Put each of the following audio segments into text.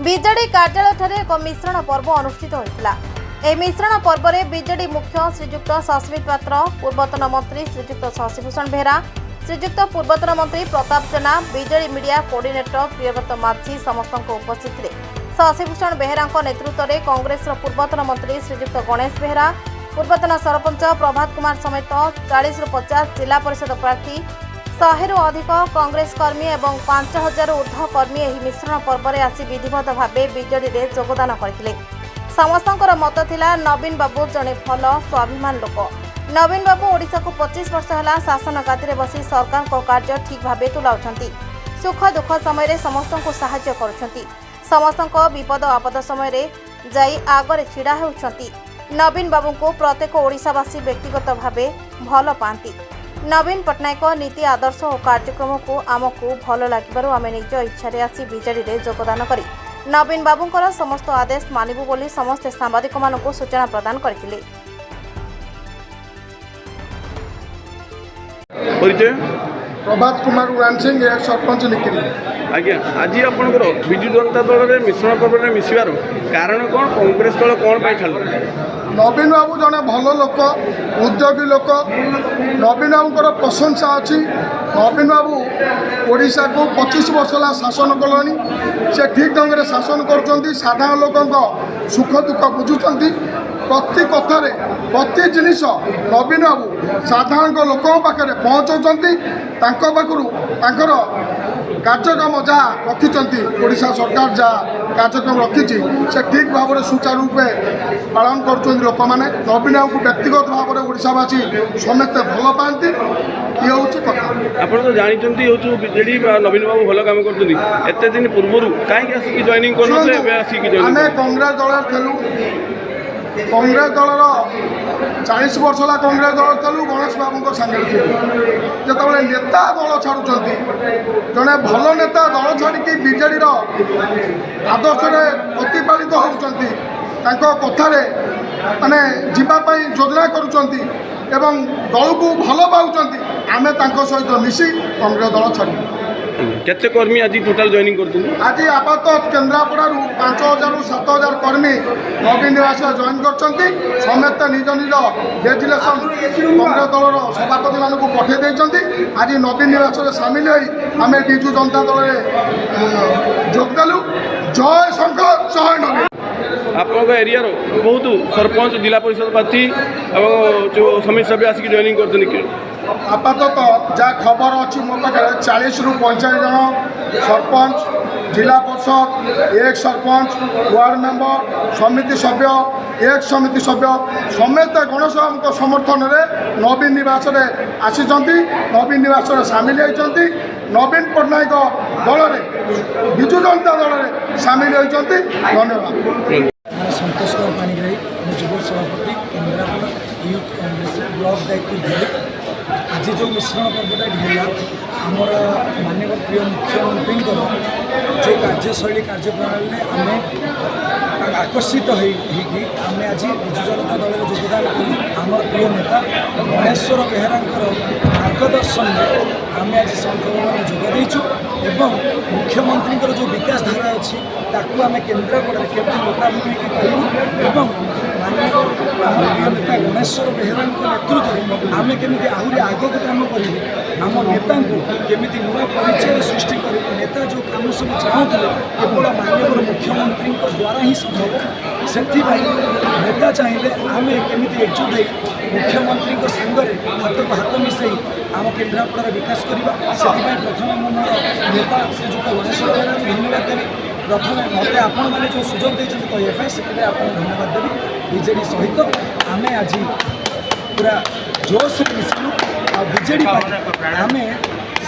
BJD କାର୍ଯ୍ୟାଳୟଠାରେ ଏକ ମିଶ୍ରଣ ପର୍ବ ଅନୁଷ୍ଠିତ ହୋଇଥିଲା। ଏହି ମିଶ୍ରଣ ପର୍ବରେ ବିଜେଡି ମୁଖ୍ୟ ଶ୍ରୀଯୁକ୍ତ ସସ୍ମିତ ପାତ୍ର, ପୂର୍ବତନ ମନ୍ତ୍ରୀ ଶ୍ରୀଯୁକ୍ତ ଶଶିଭୂଷଣ ବେହେରା, ଶ୍ରୀଯୁକ୍ତ ପୂର୍ବତନ ମନ୍ତ୍ରୀ Pratap Jena, BJD media coordinator Priyabrata Majhi ସମସ୍ତଙ୍କ ଉପସ୍ଥିତିରେ ଶଶିଭୂଷଣ ବେହେରାଙ୍କ ନେତୃତ୍ୱରେ କଂଗ୍ରେସର ପୂର୍ବତନ ମନ୍ତ୍ରୀ ଶ୍ରୀଯୁକ୍ତ ଗଣେଶ ବେହେରା, ପୂର୍ବତନ ସରପଞ୍ଚ ପ୍ରଭାତ କୁମାର ସମେତ 40ରୁ 50 ଜିଲ୍ଲା ପରିଷଦ ପ୍ରାର୍ଥୀ, 100ରୁ ଅଧିକ କଂଗ୍ରେସ କର୍ମୀ ଏବଂ 5000ରୁ ঊର୍ଦ୍ଧ୍ୱ କର୍ମୀ ଏହି ମିଶ୍ରଣ ପର୍ବରେ ଆସି ବିଧିବଦ୍ଧ ଭାବେ ବିଜେଡିରେ ଯୋଗଦାନ କରିଥିଲେ। ସମସ୍ତଙ୍କର ମତ ଥିଲା ନବୀନ ବାବୁ ଜଣେ ଭଲ ସ୍ୱାଭିମାନ ଲୋକ। ନବୀନ ବାବୁ ଓଡ଼ିଶାକୁ 25 ବର୍ଷ ହେଲା ଶାସନ ଗାଦିରେ ବସି ସରକାରଙ୍କ କାର୍ଯ୍ୟ ଠିକ୍ ଭାବେ ତୁଲାଉଛନ୍ତି। ସୁଖ ଦୁଃଖ ସମୟରେ ସମସ୍ତଙ୍କୁ ସାହାଯ୍ୟ କରୁଛନ୍ତି। ସମସ୍ତଙ୍କ ବିପଦ ଆପଦ ସମୟରେ ଯାଇ ଆଗରେ ଛିଡ଼ା ହେଉଛନ୍ତି। ନବୀନ ବାବୁଙ୍କୁ ପ୍ରତ୍ୟେକ ଓଡ଼ିଶାବାସୀ ବ୍ୟକ୍ତିଗତ ଭାବେ ଭଲ ପାଆନ୍ତି। ନବୀନ ପଟ୍ଟନାୟକ ନୀତି ଆଦର୍ଶ ଓ କାର୍ଯ୍ୟକ୍ରମକୁ ଆମକୁ ଭଲ ଲାଗିବାରୁ ଆମେ ନିଜ ଇଚ୍ଛାରେ ଆସି ବିଜେଡିରେ ଯୋଗଦାନ କରି ନବୀନ ବାବୁଙ୍କର ସମସ୍ତ ଆଦେଶ ମାନିବୁ ବୋଲି ସମସ୍ତେ ସାମ୍ବାଦିକମାନଙ୍କୁ ସୂଚନା ପ୍ରଦାନ କରିଥିଲେ। प्रभात कुमार उड़ान सिंह सरपंच निकली। आज्ञा आज आपंकर विजु जनता दल में मिश्रण पर्व में मिसबार कारण कौन, कांग्रेस दल कौन छाड़? नवीन बाबू जड़े भल लोक, उद्योगी लोक। नवीन बाबूर प्रशंसा अच्छी। नवीन बाबू ओडिशा को 25 वर्ष है शासन कले। से ठीक ढंग से शासन कर साधारण लोक सुख दुख बुझुंट। प्रति कथार प्रति जिनिस नवीन बाबू साधारण लोक पाखे पहुँचाऊँच। कार्यक्रम जहाँ रखिंट ओडिशा सरकार जहाँ कार्यक्रम रखी से ठीक भाव में सुचारू रूपे पालन कर लोक मैंने। नवीन बाबू को व्यक्तिगत भाव में ओडिशावासी समस्ते भल पाती। ये हूँ कथा। आप तो जानते बिजेडी नवीन बाबू भल कम कर दिन पूर्व कहीं आसिक जॉइनिंग कर आम कांग्रेस दल खेलु। कांग्रेस दलर 40 वर्ष है कांग्रेस दल चलू। गणेश बाबू सागर थी जो नेता दल छाड़ुंट जड़े भल नेता दल छाड़ी विजेडी आदर्श प्रतिपालित होती कथार माने जीवाई योजना करुँच एवं दल को भल पाँच आम सहित मिसी कांग्रेस दल छाड़ू। केते कर्मी आज टोटाल जॉइनिंग कर आज आपात केन्द्रापड़ारू 5000 ରୁ 7000 कर्मी नवीन निवास जॉइन कर समस्त निज निज रेजिलेसन कांग्रेस दलर सभापति मान पठे देते। आज नवीन निवास सामिल हो आम विजु जनता दल जोगदेलु। जय शंकर जय नवीन। आपन एरिया बहुत सरपंच जिला परिषद प्रार्थी और जो समिति सभ्य आसिक जॉइनिंग कर आपातत जहाँ खबर अच्छी मो पाखे 40 ରୁ 50 जन सरपंच, जिला परिषद, एक सरपंच, वार्ड मेंबर, समिति सभ्य, एक समिति सभ्य समस्त गणेश बाबू समर्थन में नवीन निवास आसी नवीन निवास सामिल होती। नवीन पट्टनायक दल विजु जनता दल सामिल होती। धन्यवाद। संतोष कुमार पाणिग्राही युव सभापति केन्द्रापड़ा यूथ कांग्रेस ब्लॉक दायित्व। आज जो मिश्रण पर्वटा है आमर माननीय प्रिय मुख्यमंत्री जो कार्यशैली कार्यप्रणाली आम आकर्षित आम आज विजु जनता दल योगदान आम प्रिय नेता गणेश्वर बेहेरा मार्गदर्शन में आम आज संकल्प जोगदेचु एवं मुख्यमंत्री जो विकास धारा अच्छी आम केन्द्रापड़ा केवल लोकाभिमुखी करूँ एवं माननीय प्रिय नेता गणेश्वर बेहेरा नेतृत्व में आम केमी आहरी आग को कम करूँ आम नेता केमी नुआ परिचय सृष्टि कर नेता जो कम सब चाहूले केवल माननीय मुख्यमंत्री द्वारा ही संभव। से नेता चाहिए आम केमी एकजुट हो मुख्यमंत्री सांगरे हाथ को हाथ मिसई आम केन्द्रापड़ा विकास करवा। से प्रथम मोर नेता श्रीजुक्त गणेश्वर बेहेरा धन्यवाद देवी। प्रथम मत आपण मैंने जो सुजोग देते कहवाई से आपको धन्यवाद देवी। विजेडी सहित आम आज पूरा जोश मिसलु विजेडी आम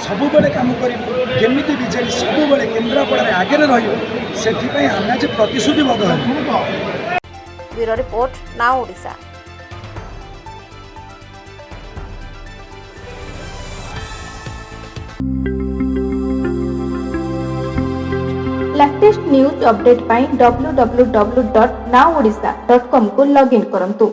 सबु कम करमी विजेडी सबु केन्द्रापड़ा आगे रही आम आज प्रतिश्रुतिबद्ध है। Bureau report now Odisha. Latest news update पाई www.nowodisha.com को लॉगिन करंतु।